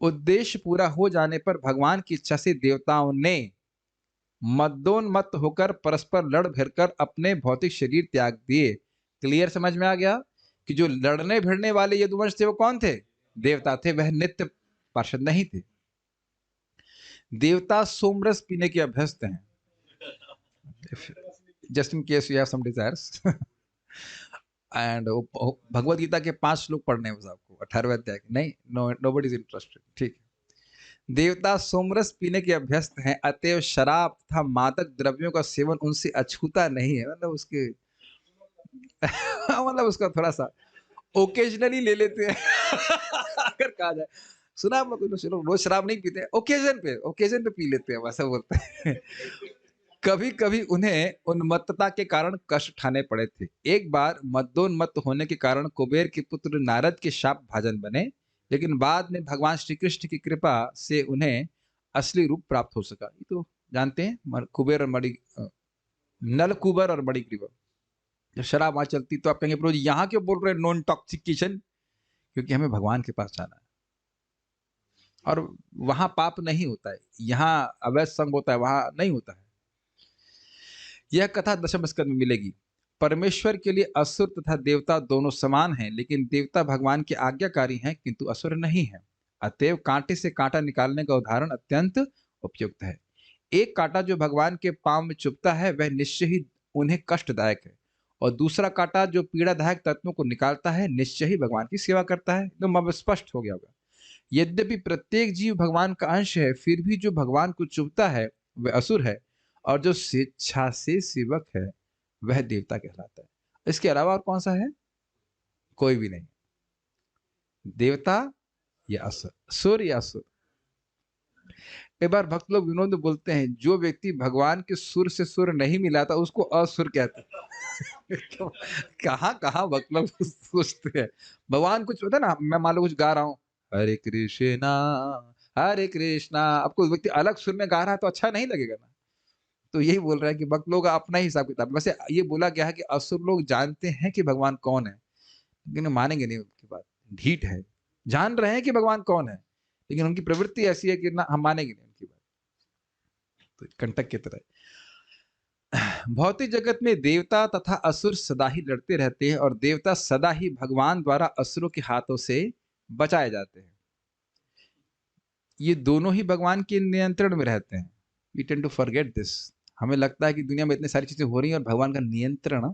Speaker 1: उद्देश्य पूरा हो जाने पर भगवान की इच्छा से देवताओं ने मदोन्मत्त होकर परस्पर लड़ भिड़कर अपने भौतिक शरीर त्याग दिए। क्लियर? समझ में आ गया कि जो लड़ने भिड़ने वाले यदुवंश थे वो कौन थे? देवता थे, वह नित्य पार्षद नहीं थे। देवता सोमरस पीने के अभ्यस्त हैं। Just in case you have some desires. And Bhagavad Gita के 5 श्लोक पढ़ने हैं आपको, 18वें अध्याय के। नहीं, नोबडी इज इंटरेस्टेड। ठीक है। देवता सोमरस पीने के अभ्यस्त हैं, अतएव शराब तथा मादक द्रव्यों का सेवन उनसे अछूता नहीं है। मतलब उसके मतलब उसका थोड़ा सा ओकेजनली ले लेते हैं। अगर कहा जाए, सुना आप लोग रोज शराब नहीं पीते, ओकेजन पे पी लेते हैं, वैसा बोलते हैं। कभी कभी उन्हें उन्मत्तता के कारण कष्ट उठाने पड़े थे। एक बार मदोन्मत्त होने के कारण कुबेर के पुत्र नारद के शाप भाजन बने, लेकिन बाद में भगवान श्री कृष्ण की कृपा से उन्हें असली रूप प्राप्त हो सका। ये तो जानते हैं, कुबेर और मणि, नल कुबर और मणिग्रीव। जब शराब वहां चलती तो आप कहेंगे प्रभु जी यहाँ क्यों बोल रहे हैं नॉन इंटॉक्सिकेशन? क्योंकि हमें भगवान के पास जाना है और वहां पाप नहीं होता है। यहाँ अवैध संग होता है, वहां नहीं होता है। यह कथा दशम स्कंद में मिलेगी। परमेश्वर के लिए असुर तथा देवता दोनों समान हैं, लेकिन देवता भगवान के आज्ञाकारी हैं किंतु असुर नहीं है। अतएव कांटे से कांटा निकालने का उदाहरण अत्यंत उपयुक्त है। एक कांटा जो भगवान के पांव में चुभता है वह निश्चय ही उन्हें कष्टदायक है, और दूसरा कांटा जो पीड़ादायक तत्वों को निकालता है निश्चय ही भगवान की सेवा करता है। एकदम अब स्पष्ट हो गया होगा। यद्यपि प्रत्येक जीव भगवान का अंश है, फिर भी जो भगवान को चुभता है वह असुर है, और जो स्वेच्छा से सेवक है वह देवता कहलाता है। इसके अलावा और कौन सा है? कोई भी नहीं। देवता या असुर, सुर या असुर। एक बार भक्त लोग विनोद में बोलते हैं, जो व्यक्ति भगवान के सुर से सुर नहीं मिलाता उसको असुर कहते हैं। तो कहाँ कहाँ भक्त लोग सोचते हैं। भगवान कुछ होता है ना, मैं मान लो कुछ गा रहा हूँ, हरे कृष्णा हरे कृष्णा, अब कोई व्यक्ति अलग सुर में गा रहा है तो अच्छा नहीं लगेगा ना। तो यही बोल रहा है कि भक्त लोग अपना ही हिसाब किताब। वैसे ये बोला गया है कि असुर लोग जानते हैं कि भगवान कौन है, लेकिन मानेंगे नहीं उनकी बात। ढीठ है, जान रहे हैं कि भगवान कौन है, लेकिन उनकी प्रवृत्ति ऐसी है कि ना हम मानेंगे नहीं उनकी बात। तो कंटक की तरह भौतिक जगत में देवता तथा असुर सदा ही लड़ते रहते हैं और देवता सदा ही भगवान द्वारा असुरों के हाथों से बचाए जाते हैं। ये दोनों ही भगवान के नियंत्रण में रहते हैं। We tend to forget this. हमें लगता है कि दुनिया में इतनी सारी चीजें हो रही हैं और भगवान का नियंत्रण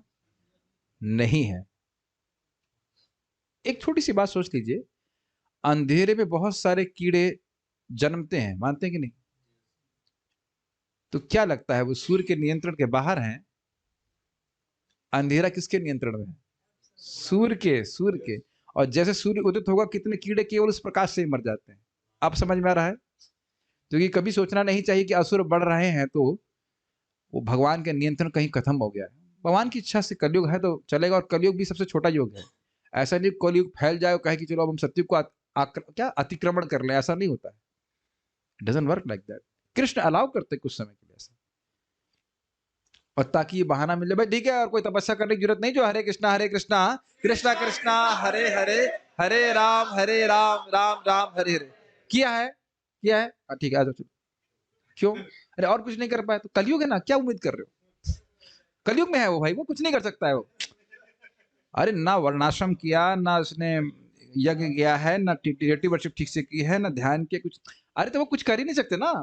Speaker 1: नहीं है। एक छोटी सी बात सोच लीजिए, अंधेरे में बहुत सारे कीड़े जन्मते हैं, मानते हैं कि नहीं? तो क्या लगता है वो सूर्य के नियंत्रण के बाहर हैं? अंधेरा किसके नियंत्रण में है? सूर्य के। और जैसे सूर्य उदित होगा कितने कीड़े केवल उस प्रकाश से ही मर जाते हैं। आप समझ में आ रहा है? क्योंकि कभी सोचना नहीं चाहिए कि असुर बढ़ रहे हैं तो वो भगवान का नियंत्रण कहीं खत्म हो गया है। भगवान की इच्छा से कलयुग है तो चलेगा, और कलयुग भी सबसे छोटा युग है। ऐसा नहीं कलयुग फैल जाए और कहे कि चलो अब हम सत्युग को क्या अतिक्रमण कर लें, ऐसा नहीं होता है। It doesn't work like that. Krishna allow करते कुछ समय के लिए ऐसा, और ताकि ये बहाना मिल जाए भाई ठीक है और कोई तपस्या करने की जरूरत नहीं, जो हरे कृष्णा कृष्णा कृष्णा हरे हरे हरे राम राम राम हरे हरे किया है ठीक है आ जाओ चलो। क्यों? अरे और कुछ नहीं कर पाए तो कलयुग है ना, क्या उम्मीद कर रहे हो? कलयुग में है वो भाई, वो कुछ नहीं कर सकता है वो। अरे ना वर्णाश्रम किया, ना उसने यज्ञ किया है, ना डिटी वर्शिप ठीक से की है, ना ध्यान किया कुछ। अरे तो वो कुछ कर ही नहीं सकते ना।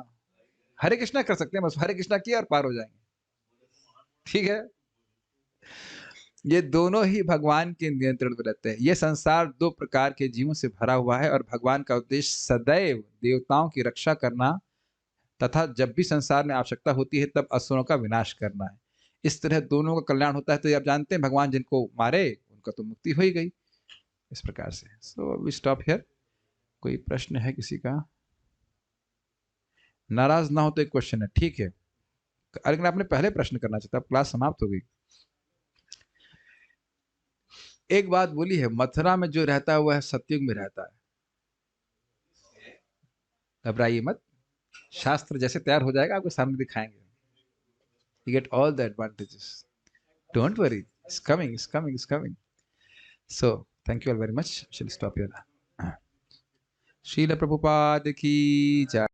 Speaker 1: हरे कृष्णा कर सकते हैं बस, हरे कृष्णा किया और पार हो जाएंगे। ठीक है, ये दोनों ही भगवान के नियंत्रण में रहते हैं। ये संसार दो प्रकार के जीवों से भरा हुआ है और भगवान का उद्देश्य सदैव देवताओं की रक्षा करना तथा जब भी संसार में आवश्यकता होती है तब असुरों का विनाश करना है। इस तरह दोनों का कल्याण होता है। तो आप जानते हैं भगवान जिनको मारे उनका तो मुक्ति हो ही गई इस प्रकार से। So we stop here. कोई प्रश्न है किसी का? नाराज ना हो तो एक क्वेश्चन है, ठीक है? अगर आपने पहले प्रश्न करना चाहता, क्लास समाप्त हो गई। एक बात बोली है, मथुरा में जो रहता है वह सतयुग में रहता है। घबराइए मत, शास्त्र जैसे तैयार हो जाएगा आपको सामने दिखाएंगे। You get all the advantages. Don't worry, it's coming. So thank you all very much. Shall stop here. Srila Prabhupada की जय।